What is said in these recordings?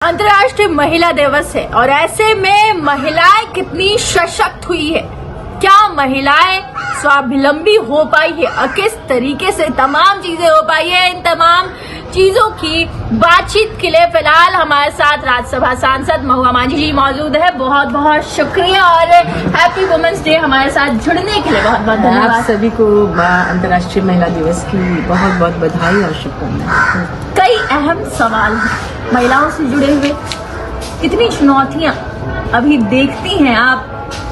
अंतर्राष्ट्रीय महिला दिवस है और ऐसे में महिलाएं कितनी सशक्त हुई है, क्या महिलाएं स्वावलंबी हो पाई है और किस तरीके से तमाम चीजें हो पाई है। इन तमाम चीजों की बातचीत के लिए फिलहाल हमारे साथ राज्यसभा सांसद महुआ माझी जी मौजूद है। बहुत बहुत शुक्रिया और हैप्पी वुमेन्स डे हमारे साथ जुड़ने के लिए बहुत बहुत धन्यवाद। आप सभी को अंतर्राष्ट्रीय महिला दिवस की बहुत बहुत बधाई और शुभकामनाएं। कई अहम सवाल हैं महिलाओं से जुड़े हुए, कितनी चुनौतियां अभी देखती हैं आप,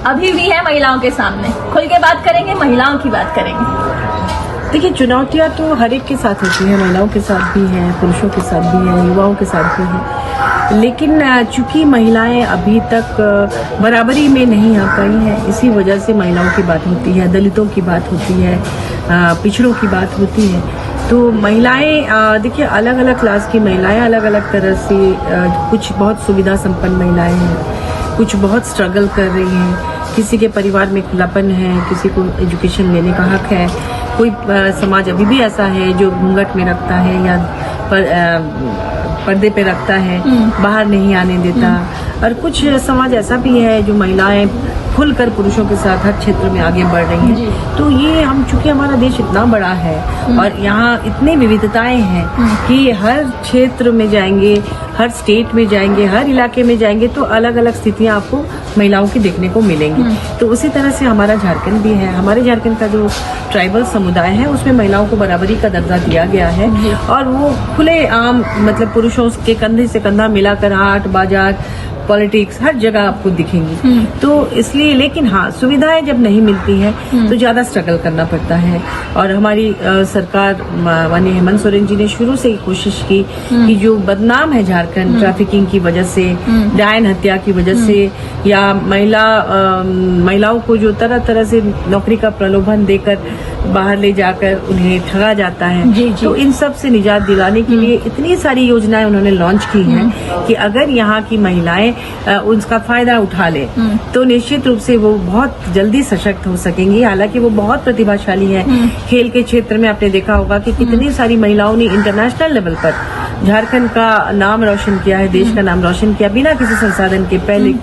अभी भी है महिलाओं के सामने। खुल के बात करेंगे, महिलाओं की बात करेंगे। देखिए, चुनौतियां तो हर एक के साथ होती है, महिलाओं के साथ भी हैं, पुरुषों के साथ भी हैं, युवाओं के साथ भी हैं। लेकिन चूंकि महिलाएं अभी तक बराबरी में नहीं आ पाई हैं, इसी वजह से महिलाओं की बात होती है, दलितों की बात होती है, पिछड़ों की बात होती है। तो महिलाएं देखिए, अलग अलग क्लास की महिलाएं अलग अलग तरह से, कुछ बहुत सुविधा संपन्न महिलाएं हैं, कुछ बहुत स्ट्रगल कर रही हैं। किसी के परिवार में खुलापन है, किसी को एजुकेशन लेने का हक है, कोई समाज अभी भी ऐसा है जो घूंघट में रखता है या पर्दे पे रखता है, बाहर नहीं आने देता। और कुछ समाज ऐसा भी है जो महिलाएं खुलकर पुरुषों के साथ हर क्षेत्र में आगे बढ़ रही हैं। तो ये चूंकि हमारा देश इतना बड़ा है और यहाँ इतनी विविधताएं हैं कि हर क्षेत्र में जाएंगे, हर स्टेट में जाएंगे, हर इलाके में जाएंगे तो अलग अलग स्थितियां आपको महिलाओं की देखने को मिलेंगी। तो उसी तरह से हमारा झारखंड भी है। हमारे झारखंड का जो ट्राइबल समुदाय है उसमें महिलाओं को बराबरी का दर्जा दिया गया है और वो खुले आम मतलब पुरुषों के कंधे से कंधा मिलाकर हाट बाजार पॉलिटिक्स हर जगह आपको दिखेंगी। तो इसलिए, लेकिन हाँ, सुविधाएं जब नहीं मिलती हैं तो ज्यादा स्ट्रगल करना पड़ता है। और हमारी सरकार माननीय हेमंत सोरेन जी ने शुरू से ही कोशिश की कि जो बदनाम है झारखंड ट्रैफिकिंग की वजह से, डायन हत्या की वजह से, या महिलाओं को जो तरह तरह से नौकरी का प्रलोभन देकर बाहर ले जाकर उन्हें ठगा जाता है, तो इन सब से निजात दिलाने के लिए इतनी सारी योजनाएं उन्होंने लॉन्च की हैं कि अगर यहाँ की महिलाएं उसका फायदा उठा ले तो निश्चित रूप से वो बहुत जल्दी सशक्त हो सकेंगी। हालांकि वो बहुत प्रतिभाशाली है। खेल के क्षेत्र में आपने देखा होगा कि कितनी सारी महिलाओं ने इंटरनेशनल लेवल पर झारखंड का नाम रोशन किया है, देश का नाम रोशन किया बिना किसी संसाधन के। पहले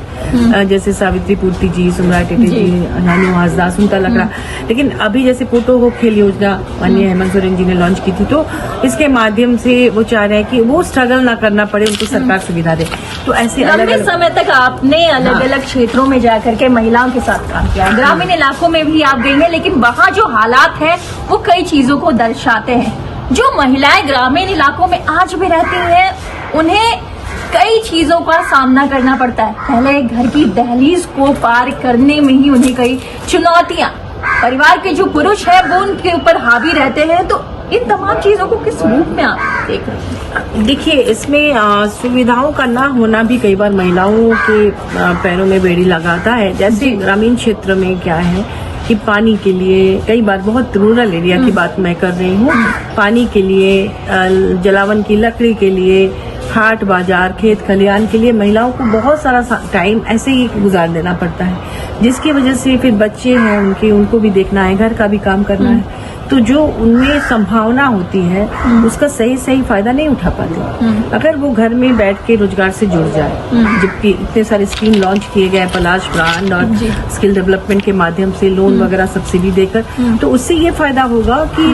जैसे सावित्री पूर्ति जी, सुमरा टेटे जी, नानू हासदा, सुनता लकड़ा। लेकिन अभी जैसे पोटो हो खेल योजना माननीय हेमंत सोरेन जी ने लॉन्च की थी, तो इसके माध्यम से वो चाह रहे हैं कि वो स्ट्रगल ना करना पड़े, उनको सरकार सुविधा दे। तो ऐसे लंबे समय तक आपने अलग अलग क्षेत्रों में जाकर के महिलाओं के साथ काम किया, ग्रामीण इलाकों में भी आप गई हैं, लेकिन वहाँ जो हालात है वो कई चीजों को दर्शाते हैं। जो महिलाएं ग्रामीण इलाकों में आज भी रहती हैं, उन्हें कई चीजों का सामना करना पड़ता है। पहले घर की दहलीज को पार करने में ही उन्हें कई चुनौतियां, परिवार के जो पुरुष है वो उनके ऊपर हावी रहते हैं। तो इन तमाम चीजों को किस रूप में आप देख रहे हैं? देखिए, इसमें सुविधाओं का ना होना भी कई बार महिलाओं के पैरों में बेड़ी लगाता है। जैसे ग्रामीण क्षेत्र में क्या है कि पानी के लिए, कई बार बहुत रूरल एरिया की बात मैं कर रही हूँ, पानी के लिए, जलावन की लकड़ी के लिए, हाट बाजार, खेत खलिहान के लिए महिलाओं को बहुत सारा टाइम ऐसे ही गुजार देना पड़ता है, जिसकी वजह से फिर बच्चे हैं उनको भी देखना है, घर का भी काम करना है। तो जो उनमें संभावना होती है उसका सही फायदा नहीं उठा पाते। अगर वो घर में बैठ के रोजगार से जुड़ जाए, जबकि इतने सारे स्कीम लॉन्च किए गए, पलाश ब्रांड और स्किल डेवलपमेंट के माध्यम से लोन वगैरह सब्सिडी देकर, तो उससे ये फायदा होगा कि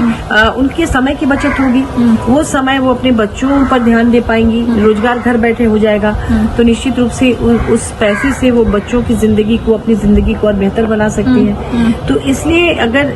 उनके समय की बचत होगी। वो समय वो अपने बच्चों पर ध्यान दे पाएंगी, रोजगार घर बैठे हो जाएगा। तो निश्चित रूप से उस पैसे से वो बच्चों की जिंदगी को, अपनी जिंदगी को और बेहतर बना सकती है। तो इसलिए अगर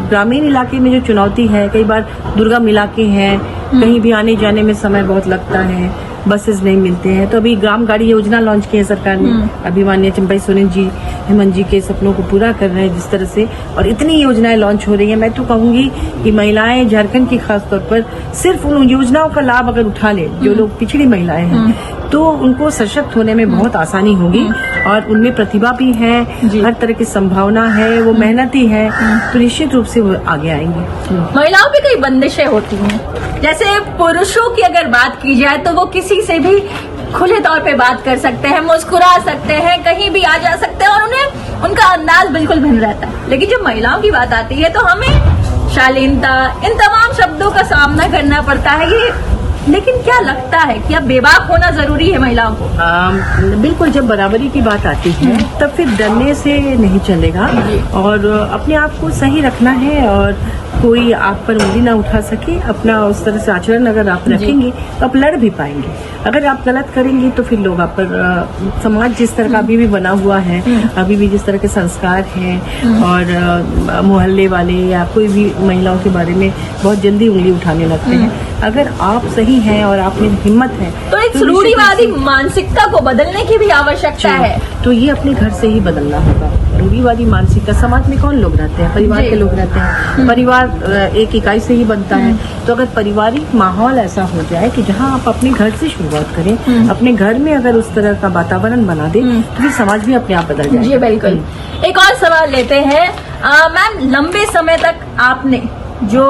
ग्रामीण इलाके में जो चुनौती है, कई बार दुर्गम इलाके हैं, कहीं भी आने जाने में समय बहुत लगता है, बसेस नहीं मिलते हैं, तो अभी ग्राम गाड़ी योजना लॉन्च की है सरकार ने। अभी माननीय चंपाई सोरेन जी हेमंत जी के सपनों को पूरा कर रहे हैं जिस तरह से, और इतनी योजनाएं लॉन्च हो रही हैं। मैं तो कहूंगी कि महिलाएं झारखंड की खासतौर पर सिर्फ उन योजनाओं का लाभ अगर उठा ले, जो लोग पिछड़ी महिलाएं हैं, तो उनको सशक्त होने में बहुत आसानी होगी। और उनमें प्रतिभा भी है, हर तरह की संभावना है, वो मेहनती है, तो निश्चित रूप से वो आगे आएंगे। महिलाओं पे कई बंदिशें होती हैं, जैसे पुरुषों की अगर बात की जाए तो वो किसी से भी खुले तौर पे बात कर सकते हैं, मुस्कुरा सकते हैं, कहीं भी आ जा सकते हैं और उन्हें उनका अंदाज बिल्कुल भिन्न रहता है। लेकिन जब महिलाओं की बात आती है तो हमें शालीनता, इन तमाम शब्दों का सामना करना पड़ता है। ये लेकिन क्या लगता है कि अब बेबाक होना जरूरी है महिलाओं को? बिल्कुल, जब बराबरी की बात आती है तब फिर डरने से नहीं चलेगा और अपने आप को सही रखना है और कोई आप पर उंगली ना उठा सके। अपना उस तरह से आचरण अगर आप रखेंगे तो आप लड़ भी पाएंगे। अगर आप गलत करेंगे तो फिर लोग आप पर समाज जिस तरह का अभी भी बना हुआ है, अभी भी जिस तरह के संस्कार हैं और मोहल्ले वाले या कोई भी महिलाओं के बारे में बहुत जल्दी उंगली उठाने लगते हैं। अगर आप सही हैं और आप में हिम्मत है तो एक रूढ़िवादी मानसिकता को बदलने की भी आवश्यकता है। तो ये अपने घर से ही बदलना होगा। रूढ़िवादी मानसिकता, समाज में कौन लोग रहते हैं? परिवार के लोग रहते हैं। परिवार एक इकाई से ही बनता है। तो अगर पारिवारिक माहौल ऐसा हो जाए कि जहाँ आप अपने घर से शुरुआत करें, अपने घर में अगर उस तरह का वातावरण बना दे तो फिर समाज भी अपने आप बदल जाएगा। जी बिल्कुल। एक और सवाल लेते हैं। मैम, लंबे समय तक आपने जो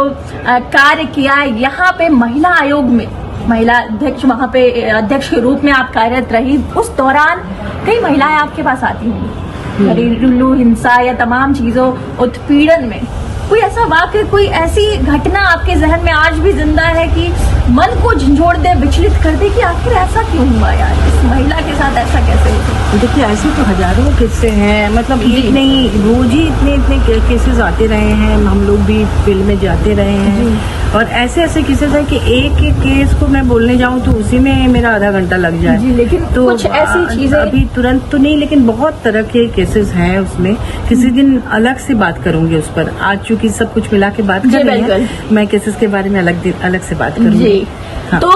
कार्य किया है यहाँ पे महिला आयोग में, महिला अध्यक्ष, वहाँ पे अध्यक्ष के रूप में आप कार्यरत रही, उस दौरान कई महिलाएं आपके पास आती होंगी घरेलू हिंसा या तमाम चीजों उत्पीड़न में। कोई ऐसा वाक्य, कोई ऐसी घटना आपके जहन में आज भी जिंदा है कि मन को झंझोड़ दे, विचलित कर दे कि आखिर ऐसा क्यों हुआ यार, इस महिला के साथ ऐसा कैसे हुआ? देखिए, ऐसे तो हजारों किस्से हैं, मतलब एक नहीं, रोज ही इतने केसेस आते रहे हैं। हम लोग भी फील्ड में जाते रहे हैं और ऐसे केसेस हैं कि एक केस को मैं बोलने जाऊं तो उसी में मेरा आधा घंटा लग जाए। जी, लेकिन तो कुछ ऐसी चीजें अभी तुरंत तो नहीं, लेकिन बहुत तरह के केसेस हैं उसमें। किसी दिन अलग से बात करूंगी उस पर। आज चूंकि सब कुछ मिला के बात कर रहे हैं, मैं केसेस के बारे में अलग से बात करूंगी। हाँ। तो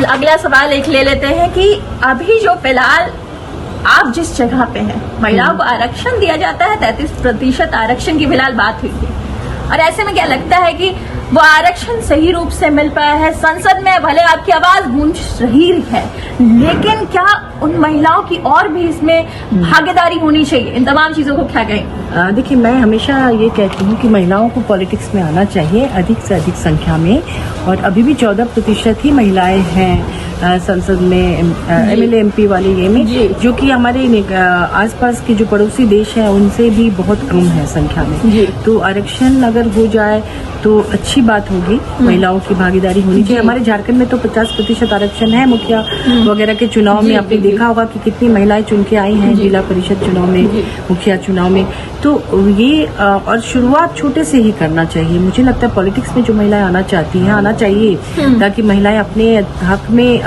अगला सवाल एक ले लेते हैं कि अभी जो फिलहाल आप जिस जगह पे हैं, महिलाओं को आरक्षण दिया जाता है, 33% आरक्षण की फिलहाल बात हुई थी, और ऐसे में क्या लगता है कि वो आरक्षण सही रूप से मिल पाया है? संसद में भले आपकी आवाज गूंज रही है, लेकिन क्या उन महिलाओं की और भी इसमें भागीदारी होनी चाहिए? इन तमाम चीजों को क्या कहें? देखिए, मैं हमेशा ये कहती हूँ कि महिलाओं को पॉलिटिक्स में आना चाहिए अधिक से अधिक संख्या में, और अभी भी 14% ही महिलाएं हैं संसद में, MLA MP वाले ये में, जो कि हमारे आसपास के जो पड़ोसी देश हैं उनसे भी बहुत कम है संख्या में। तो आरक्षण अगर हो जाए तो अच्छी बात होगी। महिलाओं की भागीदारी होनी चाहिए। हमारे झारखंड में तो 50% आरक्षण है। मुखिया वगैरह के चुनाव में आपने देखा होगा कि कितनी महिलाएं चुन के आई हैं जिला परिषद चुनाव में, मुखिया चुनाव में। तो ये और शुरुआत छोटे से ही करना चाहिए। मुझे लगता है पॉलिटिक्स में जो महिलाएं आना चाहती हैं, आना चाहिए, ताकि महिलाएं अपने हक में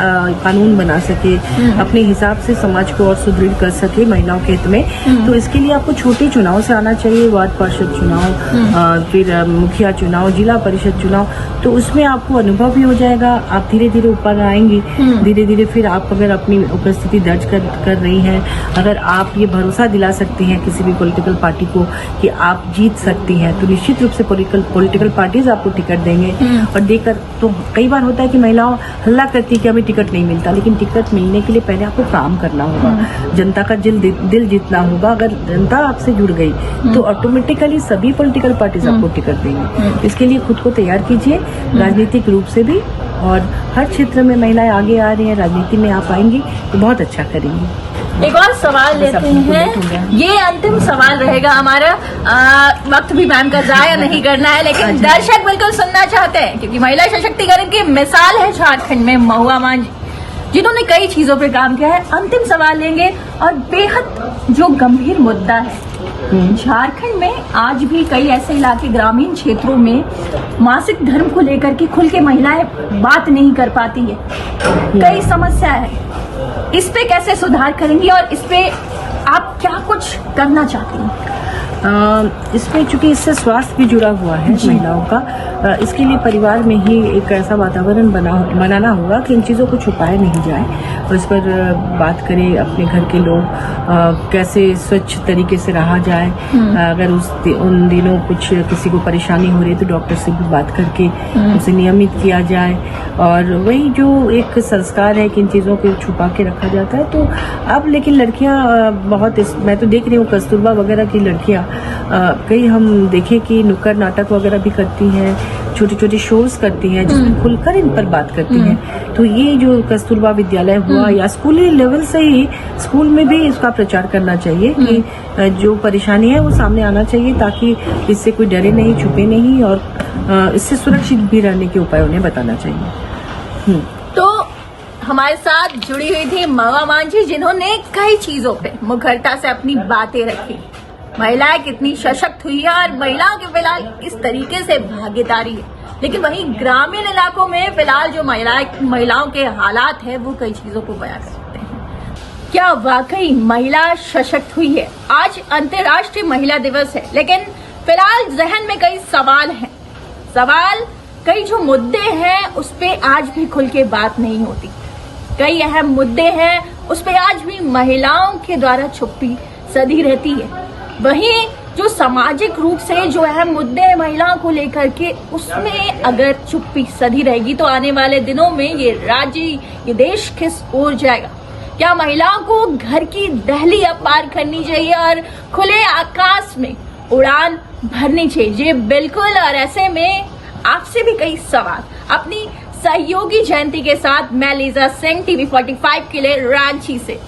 कानून बना सके, अपने हिसाब से समाज को और सुदृढ़ कर सके महिलाओं के हित में। तो इसके लिए आपको छोटे चुनाव से आना चाहिए, वार्ड पार्षद चुनाव, फिर मुखिया चुनाव, जिला परिषद चुनाव। तो उसमें आपको अनुभव भी हो जाएगा, आप धीरे धीरे ऊपर आएंगी। धीरे धीरे फिर आप अगर अपनी उपस्थिति दर्ज कर रही हैं, अगर आप ये भरोसा दिला सकती हैं किसी भी पॉलिटिकल पार्टी को कि आप जीत सकती हैं, तो निश्चित रूप से पॉलिटिकल पार्टीज आपको टिकट देंगे। और देकर तो कई बार होता है कि महिलाओं हल्ला करती है कि हमें टिकट नहीं मिलता, लेकिन टिकट मिलने के लिए पहले आपको काम करना होगा, जनता का दिल जीतना होगा। अगर जनता आपसे जुड़ गई तो ऑटोमेटिकली सभी पॉलिटिकल पार्टीज आपको टिकट देंगे। इसके लिए खुद को तैयार कीजिए, राजनीतिक रूप से भी, और हर क्षेत्र में महिलाएं आगे आ रही हैं, राजनीति में आप आएंगी तो बहुत अच्छा करेंगी। एक और सवाल लेते हैं, ये अंतिम सवाल रहेगा हमारा, वक्त भी मैम का जाया नहीं करना है, लेकिन दर्शक बिल्कुल सुनना चाहते हैं, क्योंकि महिला सशक्तिकरण की मिसाल है झारखंड में महुआ मान, जिन्होंने कई चीजों पे काम किया है। अंतिम सवाल लेंगे, और बेहद जो गंभीर मुद्दा है, झारखंड में आज भी कई ऐसे इलाके, ग्रामीण क्षेत्रों में मासिक धर्म को लेकर के खुल के महिलाएं बात नहीं कर पाती है, कई समस्या है। इस पे कैसे सुधार करेंगी और इस पे आप क्या कुछ करना चाहती हैं? इसमें चूंकि इससे स्वास्थ्य भी जुड़ा हुआ है महिलाओं का, इसके लिए परिवार में ही एक ऐसा वातावरण बनाना होगा कि इन चीज़ों को छुपाया नहीं जाए, और इस पर बात करें अपने घर के लोग, कैसे स्वच्छ तरीके से रहा जाए। अगर उन दिनों कुछ किसी को परेशानी हो रही है तो डॉक्टर से भी बात करके उसे नियमित किया जाए। और वही जो एक संस्कार है कि इन चीज़ों को छुपा के रखा जाता है। तो अब लेकिन लड़कियां बहुत, मैं तो देख रही हूँ कस्तूरबा वगैरह की लड़कियां, कई हम देखें कि नुक्कड़ नाटक वगैरह भी करती हैं, छोटे छोटे शोज करती हैं जिसमें खुलकर इन पर बात करती हैं। तो ये जो कस्तूरबा विद्यालय हुआ, या स्कूली लेवल से ही स्कूल में भी इसका प्रचार करना चाहिए कि जो परेशानी है वो सामने आना चाहिए, ताकि इससे कोई डरे नहीं, छुपे नहीं, और इससे सुरक्षित भी रहने के उपाय उन्हें बताना चाहिए। हमारे साथ जुड़ी हुई थी मवा मांझी, जिन्होंने कई चीजों पे मुखरता से अपनी बातें रखी। महिलाएं कितनी सशक्त हुई है और महिलाओं के फिलहाल किस तरीके से भागीदारी है। लेकिन वहीं ग्रामीण इलाकों में फिलहाल जो महिलाओं के हालात है वो कई चीजों को बयां करते हैं। क्या वाकई महिला सशक्त हुई है? आज अंतर्राष्ट्रीय महिला दिवस है, लेकिन फिलहाल जहन में कई सवाल हैं। कई जो मुद्दे हैं उस पे आज भी खुल के बात नहीं होती। कई अहम मुद्दे हैं उस पे आज भी महिलाओं के द्वारा चुप्पी सधी रहती है। वहीं जो सामाजिक रूप से जो अहम मुद्दे हैं महिलाओं को लेकर के, उसमें अगर चुप्पी सधी रहेगी तो आने वाले दिनों में ये राज्य, ये देश किस ओर जाएगा? क्या महिलाओं को घर की दहली अब पार करनी चाहिए और खुले आकाश में उड़ान भरनी चाहिए? जी बिल्कुल। और ऐसे में आपसे भी कई सवाल अपनी सहयोगी जयंती के साथ मैं लीजा सिंह, TV 45 के लिए रांची से।